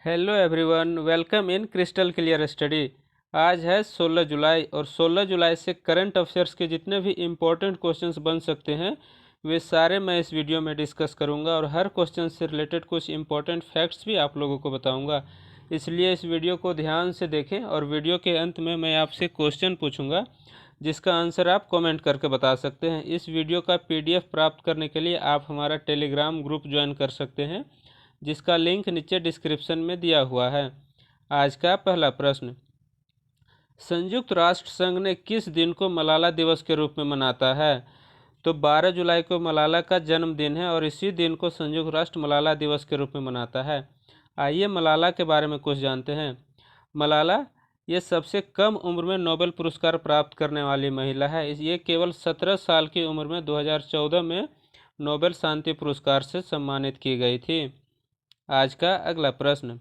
Hello everyone, welcome in crystal clear study. आज है 16 जुलाई और 16 जुलाई से करंट अफेयर्स के जितने भी इम्पोर्टेंट क्वेश्चंस बन सकते हैं वे सारे मैं इस वीडियो में डिस्कस करूंगा और हर क्वेश्चन से रिलेटेड कुछ इम्पोर्टेंट फैक्ट्स भी आप लोगों को बताऊंगा। इसलिए इस वीडियो को ध्यान से देखें और वीडियो के अंत में मैं आपसे क्वेश्चन पूछूंगा जिसका आंसर आप कमेंट करके बता सकते हैं। इस वीडियो का PDF प्राप्त करने के लिए आप हमारा टेलीग्राम ग्रुप ज्वाइन कर सकते हैं जिसका लिंक नीचे डिस्क्रिप्शन में दिया हुआ है। आज का पहला प्रश्न, संयुक्त राष्ट्र संघ ने किस दिन को मलाला दिवस के रूप में मनाता है? तो 12 जुलाई को मलाला का जन्मदिन है और इसी दिन को संयुक्त राष्ट्र मलाला दिवस के रूप में मनाता है। आइए मलाला के बारे में कुछ जानते हैं। मलाला ये सबसे कम उम्र में नोबेल पुरस्कार प्राप्त करने वाली महिला है। ये केवल 17 साल की उम्र में 2014 में नोबेल शांति पुरस्कार से सम्मानित की गई थी। आज का अगला प्रश्न,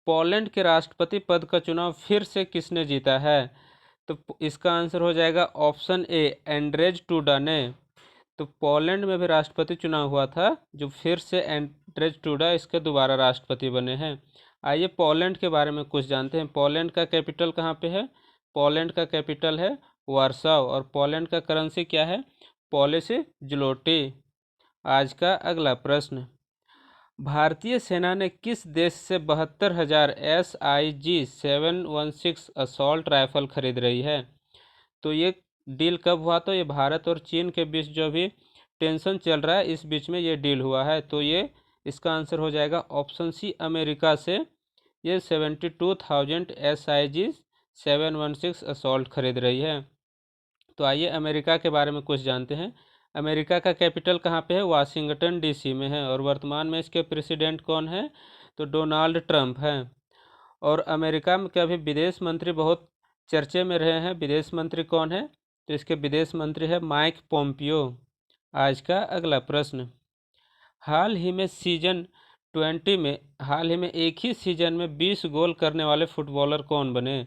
पोलैंड के राष्ट्रपति पद का चुनाव फिर से किसने जीता है? तो इसका आंसर हो जाएगा ऑप्शन ए, एंड्रेज टूडा ने। तो पोलैंड में भी राष्ट्रपति चुनाव हुआ था जो फिर से एंड्रेज टूडा इसके दोबारा राष्ट्रपति बने हैं। आइए पोलैंड के बारे में कुछ जानते हैं। पोलैंड का कैपिटल कहाँ पे है? पोलैंड का कैपिटल है वार्साव और पोलैंड का करेंसी क्या है? पोलिश ज़्लोटी। आज का अगला प्रश्न, भारतीय सेना ने किस देश से 72,000 SIG 716 असॉल्ट राइफल खरीद रही है? तो ये डील कब हुआ? तो ये भारत और चीन के बीच जो भी टेंशन चल रहा है इस बीच में ये डील हुआ है। तो ये इसका आंसर हो जाएगा ऑप्शन सी, अमेरिका से ये 72,000 SIG 716 असॉल्ट खरीद रही है। तो आइए अमेरिका के बारे में कुछ जानते हैं। अमेरिका का कैपिटल कहाँ पे है? वाशिंगटन DC में है और वर्तमान में इसके प्रेसिडेंट कौन है? तो डोनाल्ड ट्रंप है। और अमेरिका में के अभी विदेश मंत्री बहुत चर्चे में रहे हैं। विदेश मंत्री कौन है? तो इसके विदेश मंत्री है माइक पोम्पियो। आज का अगला प्रश्न, हाल ही में एक ही सीजन में 20 गोल करने वाले फुटबॉलर कौन बने?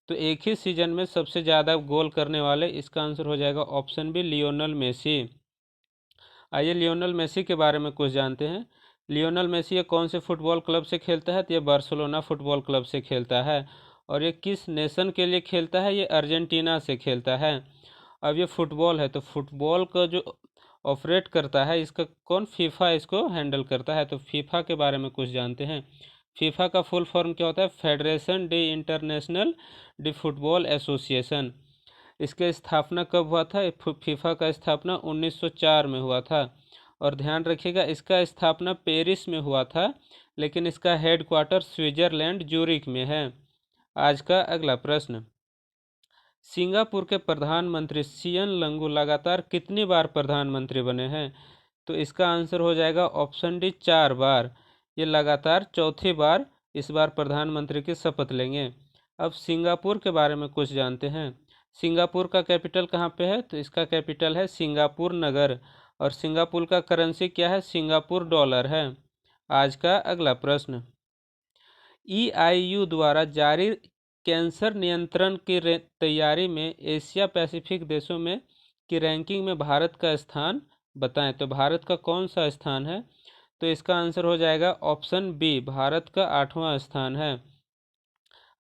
तो एक ही सीजन में सबसे ज़्यादा गोल करने वाले, इसका आंसर हो जाएगा ऑप्शन बी, लियोनल मेसी। आइए लियोनल मेसी के बारे में कुछ जानते हैं। लियोनल मेसी ये कौन से फुटबॉल क्लब से खेलता है? तो ये बार्सिलोना फुटबॉल क्लब से खेलता है। और ये किस नेशन के लिए खेलता है? ये अर्जेंटीना से खेलता है। अब ये फुटबॉल है तो फुटबॉल का जो ऑपरेट करता है इसका कौन? फीफा इसको हैंडल करता है। तो फीफा के बारे में कुछ जानते हैं। फीफा का फुल फॉर्म क्या होता है? Federation day international day football association. इसके स्थापना कब हुआ था? फीफा का स्थापना 1904 में हुआ था। और ध्यान रखिएगा इसका स्थापना पेरिस में हुआ था लेकिन इसका हेडक्वार्टर स्विट्जरलैंड जूरिक में है। आज का अगला प्रश्न, सिंगापुर के प्रधानमंत्री CN लंगू लगातार कितनी बार प्रधानमंत्री बने हैं? तो इसका आंसर हो जाएगा ऑप्शन डी, 4 बार। ये लगातार चौथी बार इस बार प्रधानमंत्री की शपथ लेंगे। अब सिंगापुर के बारे में कुछ जानते हैं। सिंगापुर का कैपिटल कहाँ पे है? तो इसका कैपिटल है सिंगापुर नगर और सिंगापुर का करेंसी क्या है? सिंगापुर डॉलर है। आज का अगला प्रश्न, EIU द्वारा जारी कैंसर नियंत्रण की तैयारी में एशिया पैसिफिक देशों में की रैंकिंग में भारत का स्थान बताएं। तो भारत का कौन सा स्थान है? तो इसका आंसर हो जाएगा ऑप्शन बी, भारत का 8वां स्थान है।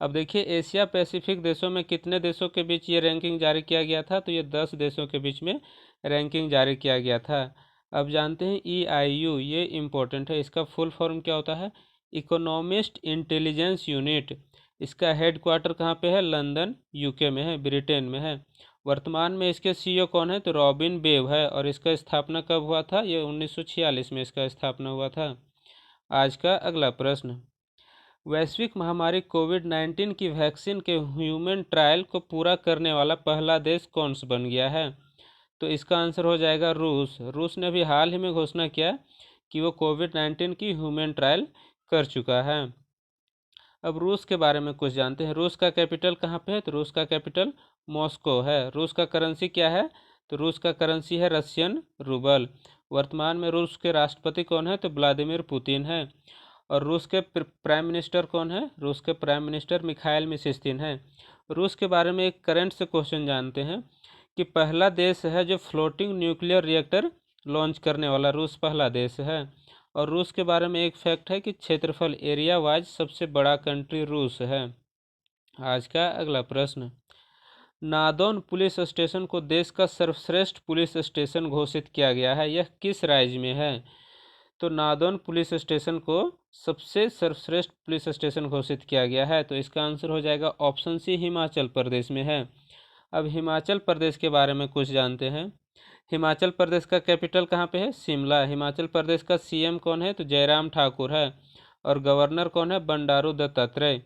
अब देखिए एशिया पैसिफिक देशों में कितने देशों के बीच ये रैंकिंग जारी किया गया था? तो ये 10 देशों के बीच में रैंकिंग जारी किया गया था। अब जानते हैं EIU, ये इम्पोर्टेंट है। इसका फुल फॉर्म क्या होता है? Economist intelligence unit. इसका हेडक्वार्टर कहाँ पे है? लंदन UK में है, ब्रिटेन में है। वर्तमान में इसके CEO कौन है? तो रॉबिन बेव है। और इसका स्थापना कब हुआ था? ये 1946 में इसका स्थापना हुआ था। आज का अगला प्रश्न, वैश्विक महामारी कोविड-19 की वैक्सीन के ह्यूमन ट्रायल को पूरा करने वाला पहला देश कौन सा बन गया है? तो इसका आंसर हो जाएगा रूस। रूस ने भी हाल ही में घोषणा किया कि वो कोविड-19 की ह्यूमन ट्रायल कर चुका है। अब रूस के बारे में कुछ जानते हैं। रूस का कैपिटल कहाँ पे है? तो रूस का कैपिटल मॉस्को है। रूस का करेंसी क्या है? तो रूस का करेंसी है रशियन रूबल। वर्तमान में रूस के राष्ट्रपति कौन है? तो व्लादिमीर पुतिन है। और रूस के प्राइम मिनिस्टर कौन है? रूस के प्राइम मिनिस्टर मिखाइल मिशिस्तिन है। रूस के बारे में एक करंट से क्वेश्चन जानते हैं कि पहला देश है जो फ्लोटिंग न्यूक्लियर रिएक्टर लॉन्च करने वाला, रूस पहला देश है। और रूस के बारे में एक फैक्ट है कि क्षेत्रफल एरिया वाइज सबसे बड़ा कंट्री रूस है। आज का अगला प्रश्न, नादौन पुलिस स्टेशन को देश का सर्वश्रेष्ठ पुलिस स्टेशन घोषित किया गया है, यह किस राज्य में है? तो नादौन पुलिस स्टेशन को सबसे सर्वश्रेष्ठ पुलिस स्टेशन घोषित किया गया है, तो इसका आंसर हो जाएगा ऑप्शन सी, हिमाचल प्रदेश में है। अब हिमाचल प्रदेश के बारे में कुछ जानते हैं। हिमाचल प्रदेश का कैपिटल कहाँ पे है? शिमला। हिमाचल प्रदेश का सीएम कौन है? तो जयराम ठाकुर है। और गवर्नर कौन है? बंडारू दत्तात्रेय।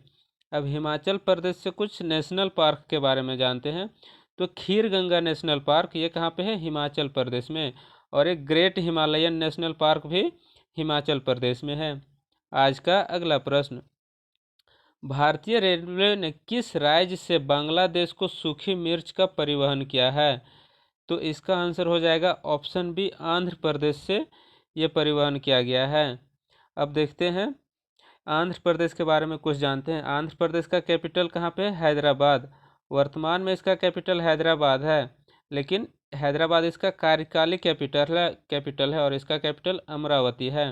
अब हिमाचल प्रदेश से कुछ नेशनल पार्क के बारे में जानते हैं। तो खीर गंगा नेशनल पार्क ये कहाँ पे है? हिमाचल प्रदेश में। और एक ग्रेट हिमालयन नेशनल पार्क भी हिमाचल प्रदेश में है। आज का अगला प्रश्न, भारतीय रेलवे ने किस राज्य से बांग्लादेश को सूखी मिर्च का परिवहन किया है? तो इसका आंसर हो जाएगा ऑप्शन बी, आंध्र प्रदेश से ये परिवहन किया गया है। अब देखते हैं आंध्र प्रदेश के बारे में कुछ जानते हैं। आंध्र प्रदेश का कैपिटल कहाँ पे है? हैदराबाद। वर्तमान में इसका कैपिटल हैदराबाद है, लेकिन हैदराबाद इसका कार्यकालिक कैपिटल है और इसका कैपिटल अमरावती है।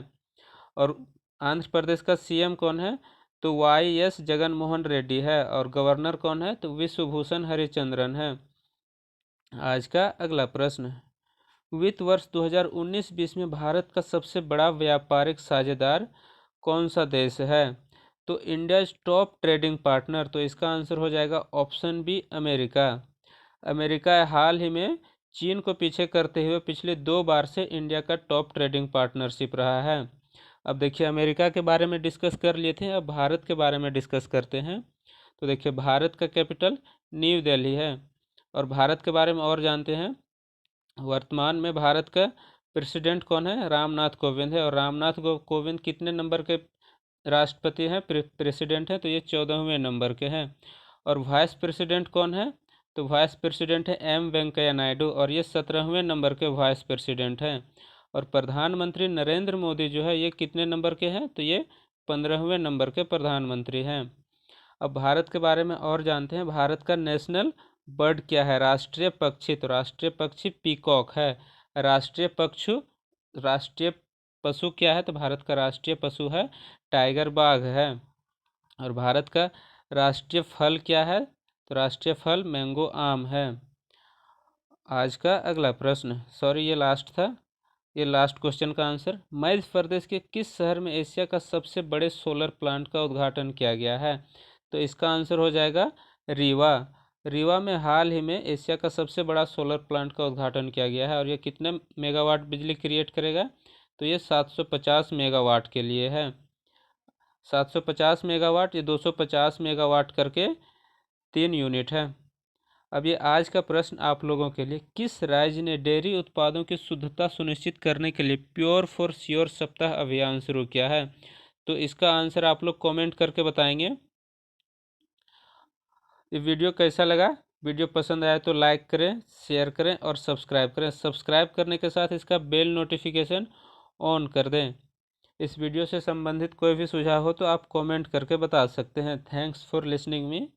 और आंध्र प्रदेश का सीएम कौन है? तो YS जगन मोहन रेड्डी है। और गवर्नर कौन है? तो विश्वभूषण हरिचंद्रन है। आज का अगला प्रश्न, वित्त वर्ष 2019-20 में भारत का सबसे बड़ा व्यापारिक साझेदार कौन सा देश है? तो इंडिया टॉप ट्रेडिंग पार्टनर, तो इसका आंसर हो जाएगा ऑप्शन बी, अमेरिका। अमेरिका हाल ही में चीन को पीछे करते हुए पिछले 2 बार से इंडिया का टॉप ट्रेडिंग पार्टनरशिप रहा है। अब देखिए अमेरिका के बारे में डिस्कस कर लिए थे, अब भारत के बारे में डिस्कस करते हैं। तो देखिए भारत का कैपिटल न्यू दिल्ली है। और भारत के बारे में और जानते हैं। वर्तमान में भारत का प्रेसिडेंट कौन है? रामनाथ कोविंद है। और रामनाथ कोविंद कितने नंबर के राष्ट्रपति हैं, प्रेसिडेंट हैं? तो ये 14वें नंबर के हैं। और वाइस प्रेसिडेंट कौन है? तो वाइस प्रेसिडेंट है M वेंकैया नायडू, और ये 17वें नंबर के वाइस प्रेसिडेंट हैं। और प्रधानमंत्री नरेंद्र मोदी जो है ये कितने नंबर के हैं? तो ये 15वें नंबर के प्रधानमंत्री हैं। अब भारत के बारे में और जानते हैं। भारत का नेशनल बर्ड क्या है? राष्ट्रीय पक्षी, तो राष्ट्रीय पक्षी पीकॉक है। राष्ट्रीय पशु क्या है? तो भारत का राष्ट्रीय पशु है टाइगर बाघ है। और भारत का राष्ट्रीय फल क्या है? तो राष्ट्रीय फल मैंगो आम है। आज का अगला प्रश्न, सॉरी ये लास्ट था, ये लास्ट क्वेश्चन का आंसर, मध्य प्रदेश के किस शहर में एशिया का सबसे बड़े सोलर प्लांट का उद्घाटन किया गया है? तो इसका आंसर हो जाएगा रीवा। रीवा में हाल ही में एशिया का सबसे बड़ा सोलर प्लांट का उद्घाटन किया गया है। और ये कितने मेगावाट बिजली क्रिएट करेगा? तो ये 750 मेगावाट के लिए है। 750 मेगावाट, ये 250 मेगावाट करके 3 यूनिट है। अब ये आज का प्रश्न आप लोगों के लिए, किस राज्य ने डेयरी उत्पादों की शुद्धता सुनिश्चित करने के लिए प्योर फॉर श्योर सप्ताह अभियान शुरू किया है? तो इसका आंसर आप लोग कमेंट करके बताएंगे। ये वीडियो कैसा लगा? वीडियो पसंद आया तो लाइक करें, शेयर करें और सब्सक्राइब करें। सब्सक्राइब करने के साथ इसका बेल नोटिफिकेशन ऑन कर दें। इस वीडियो से संबंधित कोई भी सुझाव हो तो आप कमेंट करके बता सकते हैं। Thanks for listening me.